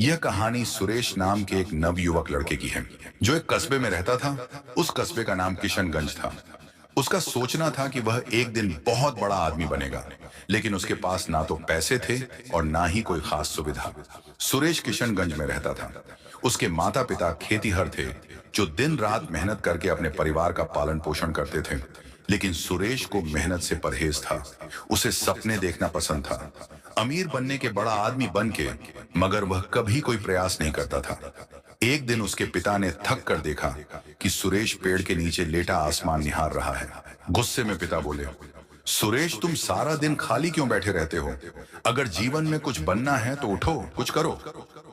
यह कहानी सुरेश नाम के एक नवयुवक लड़के की है जो एक कस्बे में रहता था। उस कस्बे का नाम किशनगंज था। उसका सोचना था कि वह एक दिन बहुत बड़ा आदमी बनेगा, लेकिन उसके पास ना तो पैसे थे और ना ही कोई खास सुविधा। सुरेश किशनगंज में रहता था। उसके माता पिता खेतीहर थे जो दिन रात मेहनत करके अपने परिवार का पालन पोषण करते थे। लेकिन सुरेश को मेहनत से परहेज था। उसे सपने देखना पसंद था, अमीर बनने के, बड़ा आदमी बन के, मगर वह कभी कोई प्रयास नहीं करता था। एक दिन उसके पिता ने थक कर देखा कि सुरेश पेड़ के नीचे लेटा आसमान निहार रहा है। गुस्से में पिता बोले, सुरेश, तुम सारा दिन खाली क्यों बैठे रहते हो? अगर जीवन में कुछ बनना है तो उठो, कुछ करो।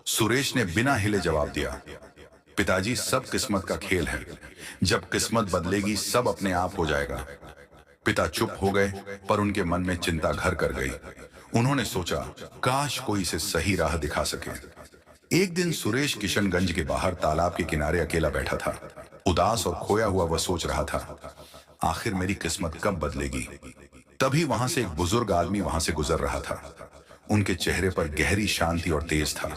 सुरेश ने बिना हिले जवाब दिया, पिताजी, सब किस्मत का खेल है। जब किस्मत बदलेगी सब अपने आप हो जाएगा। पिता चुप हो गए, पर उनके मन में चिंता घर कर गई। उन्होंने सोचा, काश कोई इसे सही राह दिखा सके। एक दिन सुरेश किशनगंज के बाहर तालाब के किनारे अकेला बैठा था। उदास और खोया हुआ वह सोच रहा था, आखिर मेरी किस्मत कब बदलेगी? तभी वहां से एक बुजुर्ग आदमी वहां से गुजर रहा था। उनके चेहरे पर गहरी शांति और तेज था।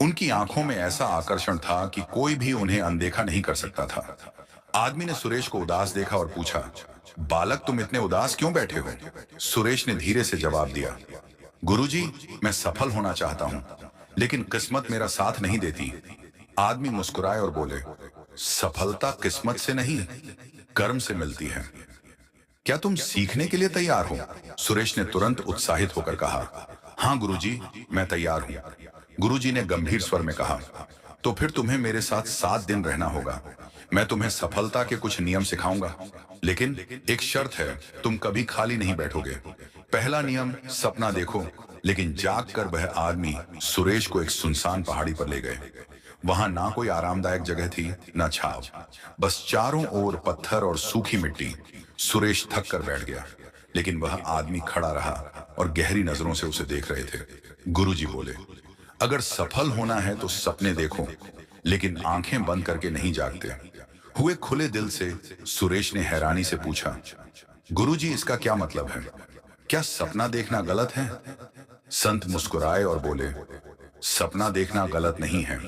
उनकी आंखों में ऐसा आकर्षण था कि कोई भी उन्हें अनदेखा नहीं कर सकता था। आदमी ने सुरेश को उदास देखा और पूछा, बालक, तुम इतने उदास क्यों बैठे हो? सुरेश ने धीरे से जवाब दिया, गुरुजी, मैं सफल होना चाहता हूं, लेकिन किस्मत मेरा साथ नहीं देती। आदमी मुस्कुराए और बोले, सफलता किस्मत से नहीं, कर्म से मिलती है। क्या तुम सीखने के लिए तैयार हो? सुरेश ने तुरंत उत्साहित होकर कहा, हाँ गुरुजी, मैं तैयार हूं। गुरुजी ने गंभीर स्वर में कहा, तो फिर तुम्हें मेरे साथ 7 दिन रहना होगा। मैं तुम्हें सफलता के कुछ नियम सिखाऊंगा, लेकिन एक शर्त है, तुम कभी खाली नहीं बैठोगे। पहला नियम, सपना देखो। लेकिन जाग कर वह आदमी सुरेश को एक सुनसान पहाड़ी पर ले गए। वहां ना कोई आरामदायक जगह थी, ना छाव, बस चारों ओर पत्थर और सूखी मिट्टी। सुरेश थक कर बैठ गया, लेकिन वह आदमी खड़ा रहा और गहरी नजरों से उसे देख रहे थे। गुरुजी बोले, अगर सफल होना है तो सपने देखो, लेकिन आंखें बंद करके नहीं जागते। हुए खुले दिल से सुरेश ने हैरानी से पूछा, गुरुजी, इसका क्या मतलब है? क्या सपना देखना गलत है? संत मुस्कुराए और बोले, सपना देखना गलत नहीं है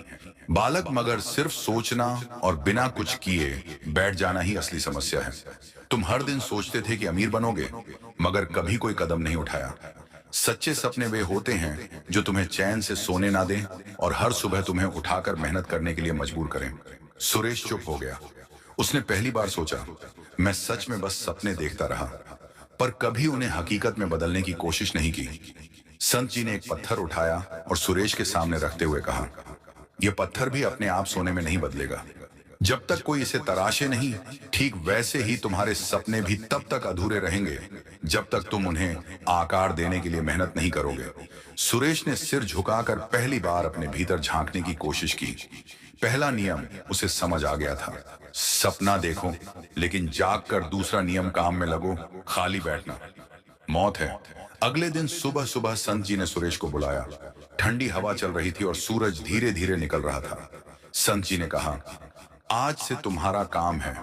बालक, मगर सिर्फ सोचना और बिना कुछ किए बैठ जाना ही असली समस्या है। तुम हर दिन सोचते थे कि अमीर बनोगे, मगर कभी कोई कदम नहीं उठाया। सच्चे सपने वे होते हैं जो तुम्हें चैन से सोने ना दें और हर सुबह तुम्हें उठाकर मेहनत करने के लिए मजबूर करें। सुरेश चुप हो गया। उसने पहली बार सोचा, मैं सच में बस सपने देखता रहा, पर कभी उन्हें हकीकत में बदलने की कोशिश नहीं की। संत जी ने एक पत्थर उठाया और सुरेश के सामने रखते हुए कहा, यह पत्थर भी अपने आप सोने में नहीं बदलेगा। जब तक कोई इसे तराशे नहीं, ठीक वैसे ही तुम्हारे सपने भी तब तक अधूरे रहेंगे जब तक तुम उन्हें आकार देने के लिए मेहनत नहीं करोगे। सुरेश ने सिर झुकाकर पहली बार अपने भीतर झांकने की कोशिश की। पहला नियम उसे समझ आ गया था, सपना देखो, लेकिन जाग कर। दूसरा नियम, काम में लगो, खाली बैठना मौत है। अगले दिन सुबह सुबह संत जी ने सुरेश को बुलाया। ठंडी हवा चल रही थी और सूरज धीरे धीरे निकल रहा था। संत जी ने कहा, आज से तुम्हारा काम है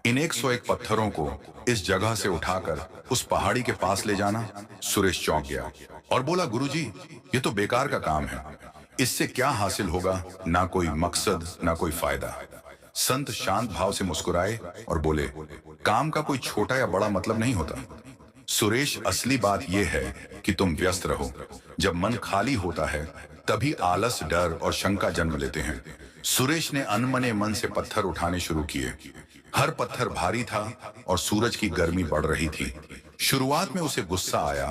इन 101 पत्थरों को इस जगह से उठाकर उस पहाड़ी के पास ले जाना। सुरेश चौंक गया और बोला, गुरुजी, ये तो बेकार का काम है। इससे क्या हासिल होगा? ना कोई मकसद, ना कोई फायदा। संत शांत भाव से मुस्कुराए और बोले, काम का कोई छोटा या बड़ा मतलब नहीं होता सुरेश, असली बात यह है कि तुम व्यस्त रहो। जब मन खाली होता है तभी आलस, डर और शंका जन्म लेते हैं। सुरेश ने अनमने मन से पत्थर उठाने शुरू किए। हर पत्थर भारी था और सूरज की गर्मी बढ़ रही थी। शुरुआत में उसे गुस्सा आया,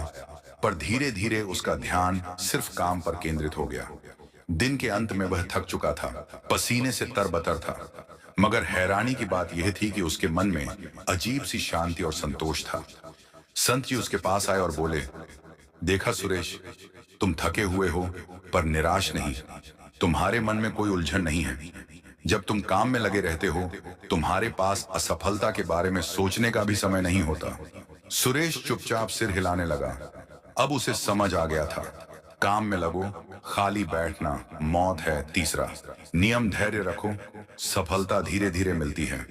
पर धीरे धीरे उसका ध्यान सिर्फ काम पर केंद्रित हो गया। दिन के अंत में वह थक चुका था, पसीने से तरबतर था, मगर हैरानी की बात यह थी कि उसके मन में अजीब सी शांति और संतोष था। संत जी उसके पास आए और बोले, देखा सुरेश, तुम थके हुए हो पर निराश नहीं। तुम्हारे मन में कोई उलझन नहीं है। जब तुम काम में लगे रहते हो, तुम्हारे पास असफलता के बारे में सोचने का भी समय नहीं होता। सुरेश चुपचाप सिर हिलाने लगा। अब उसे समझ आ गया था, काम में लगो, खाली बैठना मौत है। तीसरा नियम, धैर्य रखो, सफलता धीरे धीरे मिलती है।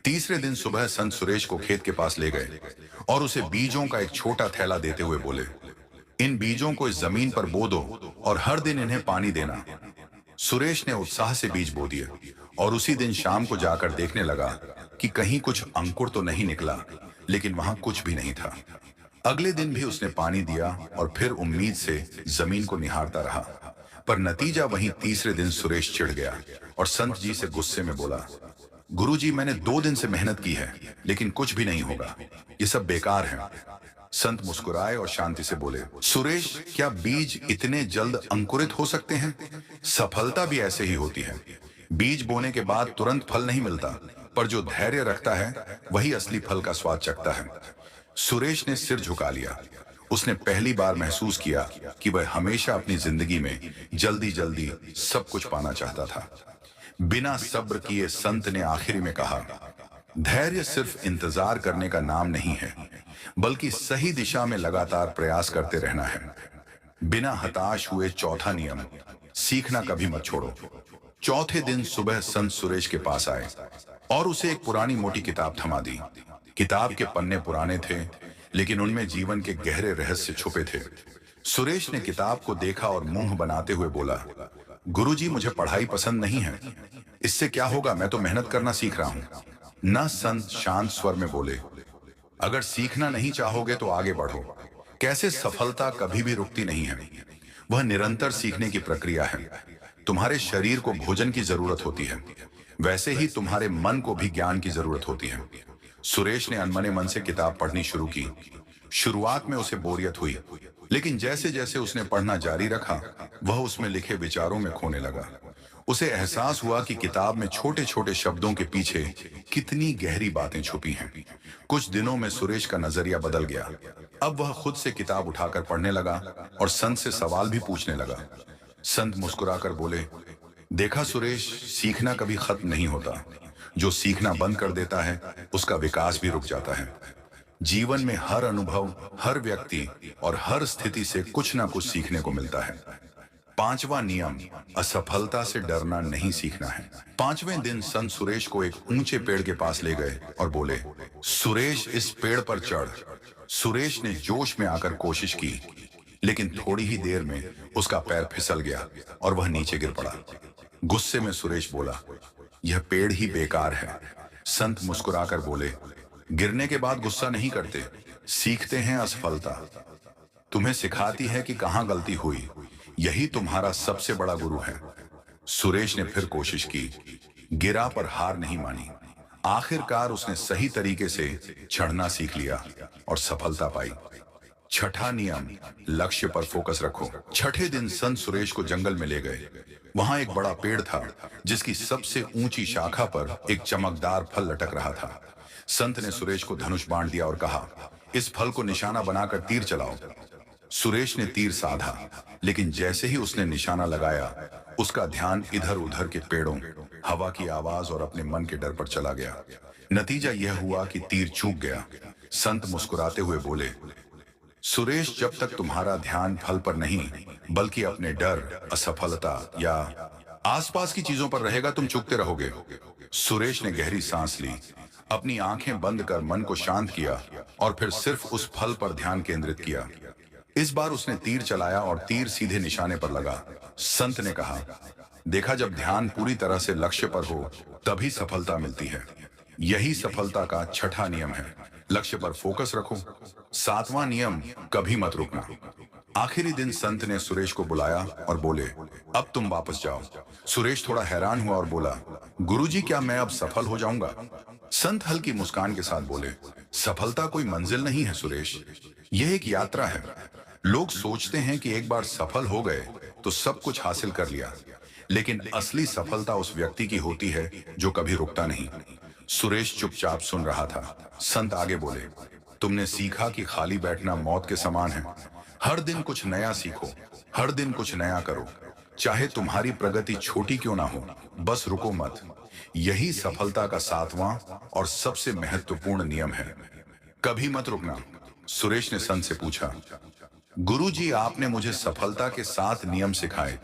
तीसरे दिन सुबह संत सुरेश को खेत के पास ले गए और उसे बीजों का एक छोटा थैला देते हुए बोले, इन बीजों को इस जमीन पर बो दो और हर दिन इन्हें पानी देना। सुरेश ने उत्साह से बीज बो दिए और उसी दिन शाम को जाकर देखने लगा कि कहीं कुछ अंकुर तो नहीं निकला, लेकिन वहां कुछ भी नहीं था। अगले दिन भी उसने पानी दिया और फिर उम्मीद से जमीन को निहारता रहा, पर नतीजा वहीं तीसरे दिन सुरेश चिढ़ गया और संत जी से गुस्से में बोला, गुरुजी, मैंने 2 दिन से मेहनत की है, लेकिन कुछ भी नहीं होगा, ये सब बेकार है। संत मुस्कुराए और शांति से बोले, सुरेश, क्या बीज इतने जल्द अंकुरित हो सकते हैं? सफलता भी ऐसे ही होती है। बीज बोने के बाद तुरंत फल नहीं मिलता, पर जो धैर्य रखता है वही असली फल का स्वाद चखता है। सुरेश ने सिर झुका लिया। उसने पहली बार महसूस किया कि वह हमेशा अपनी जिंदगी में जल्दी जल्दी सब कुछ पाना चाहता था। बिना सब्र किए संत ने आखिरी में कहा, धैर्य सिर्फ इंतजार करने का नाम नहीं है, बल्कि सही दिशा में लगातार प्रयास करते रहना है। बिना हताश हुए चौथा नियम, सीखना कभी मत छोड़ो। चौथे दिन सुबह संत सुरेश के पास आए और उसे एक पुरानी मोटी किताब थमा दी। किताब के पन्ने पुराने थे, लेकिन उनमें जीवन के गहरे रहस्य छुपे थे। सुरेश ने किताब को देखा और मुंह बनाते हुए बोला, गुरुजी, मुझे पढ़ाई पसंद नहीं है। इससे क्या होगा, मैं तो मेहनत करना सीख रहा हूं। न संत शांत स्वर में बोले, अगर सीखना नहीं चाहोगे तो आगे बढ़ो। कैसे सफलता कभी भी रुकती नहीं है, वह निरंतर सीखने की प्रक्रिया है। तुम्हारे शरीर को भोजन की जरूरत होती है, वैसे ही तुम्हारे मन को भी ज्ञान की जरूरत होती है। सुरेश ने अनमने मन से किताब पढ़नी शुरू की। शुरुआत में उसे बोरियत हुई, लेकिन जैसे जैसे उसने पढ़ना जारी रखा, वह उसमें लिखे विचारों में खोने लगा। उसे एहसास हुआ कि किताब में छोटे छोटे शब्दों के पीछे कितनी गहरी बातें छुपी हैं। कुछ दिनों में सुरेश का नजरिया बदल गया। अब वह खुद से किताब उठाकर पढ़ने लगा और संत से सवाल भी पूछने लगा। संत मुस्कुराकर बोले, देखा सुरेश, सीखना कभी खत्म नहीं होता। जो सीखना बंद कर देता है, उसका विकास भी रुक जाता है। जीवन में हर अनुभव, हर व्यक्ति और हर स्थिति से कुछ ना कुछ सीखने को मिलता है। पांचवा नियम, असफलता से डरना नहीं सीखना है। पांचवें दिन संत सुरेश को एक ऊंचे पेड़ के पास ले गए और बोले, सुरेश, इस पेड़ पर चढ़। सुरेश ने जोश में आकर कोशिश की, लेकिन थोड़ी ही देर में उसका पैर फिसल गया और वह नीचे गिर पड़ा। गुस्से में सुरेश बोला, यह पेड़ ही बेकार है। संत मुस्कुराकर बोले, गिरने के बाद गुस्सा नहीं करते, सीखते हैं असफलता। तुम्हें सिखाती है कि कहां गलती हुई। यही तुम्हारा सबसे बड़ा गुरु है। सुरेश ने फिर कोशिश की, गिरा पर हार नहीं मानी। आखिरकार उसने सही तरीके से चढ़ना सीख लिया और सफलता पाई। छठा नियम, लक्ष्य पर फोकस रखो। छठे दिन संत सुरेश को जंगल में ले गए। वहां एक बड़ा पेड़ था, जिसकी सबसे ऊंची शाखा पर एक चमकदार फल लटक रहा था। संत ने सुरेश को धनुष बांट दिया और कहा, इस फल को निशाना बनाकर तीर चलाओ। सुरेश ने तीर साधा, लेकिन जैसे ही उसने निशाना लगाया, उसका ध्यान इधर उधर के पेड़ों, हवा की आवाज और अपने मन के डर पर चला गया। नतीजा यह हुआ कि तीर चूक गया। संत मुस्कुराते हुए बोले, सुरेश, जब तक तुम्हारा ध्यान फल पर नहीं, बल्कि अपने डर, असफलता या आसपास की चीजों पर रहेगा, तुम चूकते रहोगे। सुरेश ने गहरी सांस ली, अपनी आंखें बंद कर मन को शांत किया और फिर सिर्फ उस फल पर ध्यान केंद्रित किया। इस बार उसने तीर चलाया और तीर सीधे निशाने पर लगा। संत ने कहा, देखा, जब ध्यान पूरी तरह से लक्ष्य पर हो, तभी सफलता मिलती है। यही सफलता का छठा नियम है, लक्ष्य पर फोकस रखो। सातवां नियम, कभी मत रुकना। आखिरी दिन संत ने सुरेश को बुलाया और बोले, अब तुम वापस जाओ। सुरेश थोड़ा हैरान हुआ और बोला, गुरुजी, क्या मैं अब सफल हो जाऊंगा? संत हल्की मुस्कान के साथ बोले, सफलता कोई मंजिल नहीं है सुरेश, यह एक यात्रा है। लोग सोचते हैं कि एक बार सफल हो गए तो सब कुछ हासिल कर लिया, लेकिन असली सफलता उस व्यक्ति की होती है जो कभी रुकता नहीं। सुरेश चुपचाप सुन रहा था। संत आगे बोले, तुमने सीखा कि खाली बैठना मौत के समान है। हर दिन कुछ नया सीखो, हर दिन कुछ नया करो, चाहे तुम्हारी प्रगति छोटी क्यों ना हो, बस रुको मत। यही सफलता का सातवां और सबसे महत्वपूर्ण नियम है, कभी मत रुकना। सुरेश ने संत से पूछा, गुरुजी, आपने मुझे सफलता के 7 नियम सिखाए,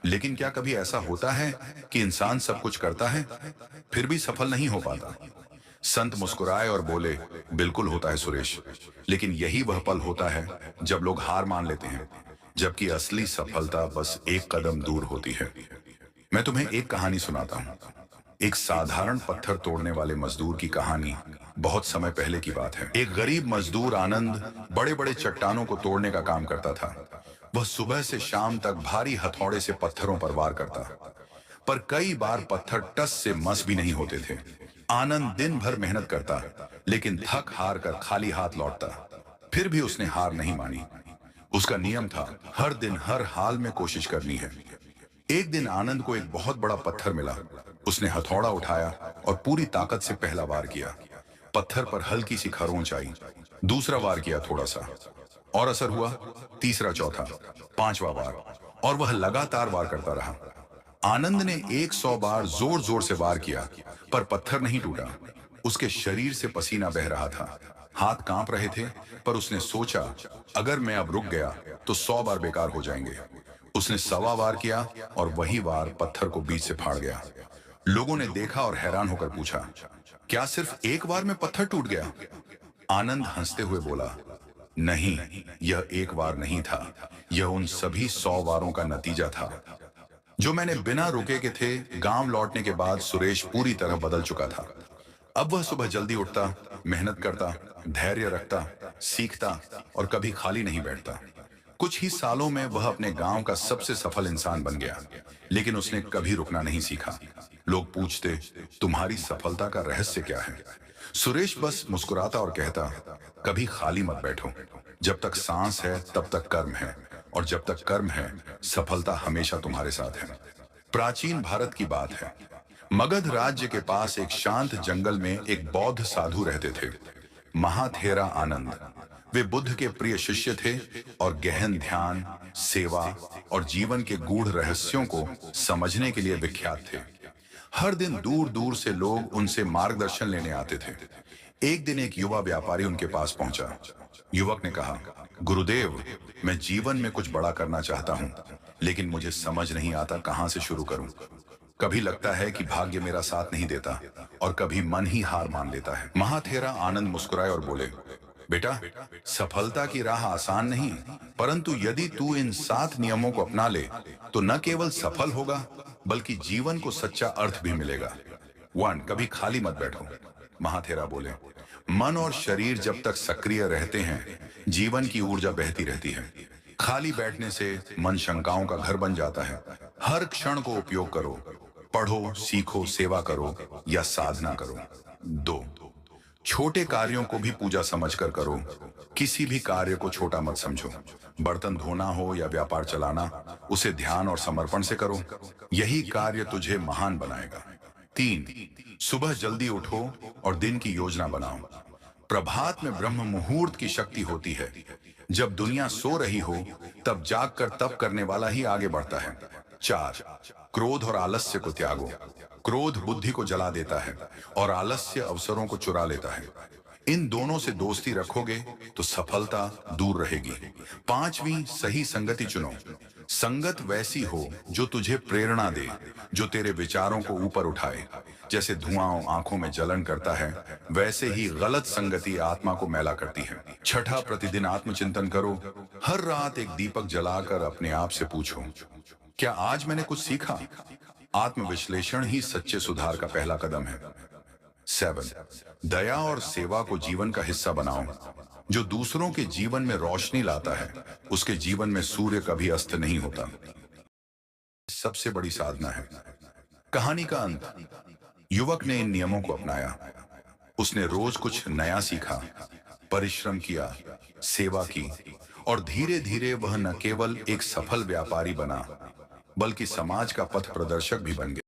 लेकिन क्या कभी ऐसा होता है कि इंसान सब कुछ करता है, फिर भी सफल नहीं हो पाता? संत मुस्कुराए और बोले, बिल्कुल होता है सुरेश, लेकिन यही वह पल होता है जब लोग हार मान लेते हैं। जबकि असली सफलता बस एक कदम दूर होती है। मैं तुम्हें एक कहानी सुनाता हूँ। एक साधारण पत्थर तोड़ने वाले मजदूर की कहानी। बहुत समय पहले की बात है। एक गरीब मजदूर आनंद बड़े बड़े चट्टानों को तोड़ने का काम करता था। वह सुबह से शाम तक भारी हथौड़े से पत्थरों पर वार करता, पर कई बार पत्थर टस से मस भी नहीं होते थे। आनंद दिन भर मेहनत करता, लेकिन थक हार कर खाली हाथ लौटता। फिर भी उसने हार नहीं मानी। उसका नियम था, हर दिन हर हाल में कोशिश करनी है। एक दिन आनंद को एक बहुत बड़ा पत्थर मिला। उसने हथौड़ा उठाया और पूरी ताकत से पहला वार किया। पत्थर पर हल्की सी खरोंच आई। दूसरा वार किया थोड़ा सा, और असर हुआ। तीसरा, चौथा, पांचवा वार, और वह लगातार वार करता रहा। आनंद ने 100 बार जोर जोर से वार किया, पर पत्थर नहीं टूटा। उसके शरीर से पसीना बह रहा था, हाथ कांप रहे थे, पर उसने सोचा, अगर मैं अब रुक गया तो 100 बार बेकार हो जाएंगे। उसने 125 वार किया और वही वार पत्थर को बीच से फाड़ गया। लोगों ने देखा और हैरान होकर पूछा, क्या सिर्फ एक वार में पत्थर टूट गया? आनंद हंसते हुए बोला, नहीं, यह एक वार नहीं था, यह उन सभी 100 वारों का नतीजा था जो मैंने बिना रुके के थे। गांव लौटने के बाद सुरेश पूरी तरह बदल चुका था। अब वह सुबह जल्दी उठता, मेहनत करता, धैर्य रखता, सीखता और कभी खाली नहीं बैठता। कुछ ही सालों में वह अपने गांव का सबसे सफल इंसान बन गया, लेकिन उसने कभी रुकना नहीं सीखा। लोग पूछते, तुम्हारी सफलता का रहस्य क्या है? सुरेश बस मुस्कुराता और कहता, कभी खाली मत बैठो। जब तक सांस है तब तक कर्म है, और जब तक कर्म है सफलता हमेशा तुम्हारे साथ है। प्राचीन भारत की बात है। मगध राज्य के पास एक शांत जंगल में एक बौद्ध साधु रहते थे, महाथेरा आनंद। वे बुद्ध के प्रिय शिष्य थे और गहन ध्यान, सेवा और जीवन के गूढ़ रहस्यों को समझने के लिए विख्यात थे। हर दिन दूर दूर से लोग उनसे मार्गदर्शन लेने आते थे। एक दिन एक युवा व्यापारी उनके पास पहुंचा। युवक ने कहा, गुरुदेव, मैं जीवन में कुछ बड़ा करना चाहता हूं, लेकिन मुझे समझ नहीं आता कहां से शुरू करूं। कभी लगता है कि भाग्य मेरा साथ नहीं देता, और कभी मन ही हार मान लेता है। महाथेरा आनंद मुस्कुराए और बोले, बेटा, सफलता की राह आसान नहीं, परंतु यदि तू इन 7 नियमों को अपना ले तो न केवल सफल होगा, बल्कि जीवन को सच्चा अर्थ भी मिलेगा। 1, कभी खाली मत बैठो। महाथेरा बोले, मन और शरीर जब तक सक्रिय रहते हैं, जीवन की ऊर्जा बहती रहती है। खाली बैठने से मन शंकाओं का घर बन जाता है। हर क्षण को उपयोग करो, पढ़ो, सीखो, सेवा करो या साधना करो। 2, छोटे कार्यों को भी पूजा समझकर करो। किसी भी कार्य को छोटा मत समझो। बर्तन धोना हो या व्यापार चलाना, उसे ध्यान और समर्पण से करो। यही कार्य तुझे महान बनाएगा। 3, सुबह जल्दी उठो और दिन की योजना बनाओ। प्रभात में ब्रह्म मुहूर्त की शक्ति होती है। जब दुनिया सो रही हो तब जागकर तप करने वाला ही आगे बढ़ता है। 4, क्रोध और आलस्य को त्यागो। क्रोध बुद्धि को जला देता है और आलस्य अवसरों को चुरा लेता है। इन दोनों से दोस्ती रखोगे तो सफलता दूर रहेगी। 5वीं, सही संगति चुनो। संगत वैसी हो जो तुझे प्रेरणा दे, जो तेरे विचारों को ऊपर उठाए। जैसे धुआं आंखों में जलन करता है, वैसे ही गलत संगति आत्मा को मैला करती है। 6, प्रतिदिन आत्मचिंतन करो। हर रात एक दीपक जलाकर अपने आप से पूछो, क्या आज मैंने कुछ सीखा? आत्मविश्लेषण ही सच्चे सुधार का पहला कदम है। 7, दया और सेवा को जीवन का हिस्सा बनाओ। जो दूसरों के जीवन में रोशनी लाता है, उसके जीवन में सूर्य कभी अस्त नहीं होता। सबसे बड़ी साधना है। कहानी का अंत। युवक ने इन नियमों को अपनाया। उसने रोज कुछ नया सीखा, परिश्रम किया, सेवा की, और धीरे धीरे वह न केवल एक सफल व्यापारी बना, बल्कि समाज का पथ प्रदर्शक भी बन गया।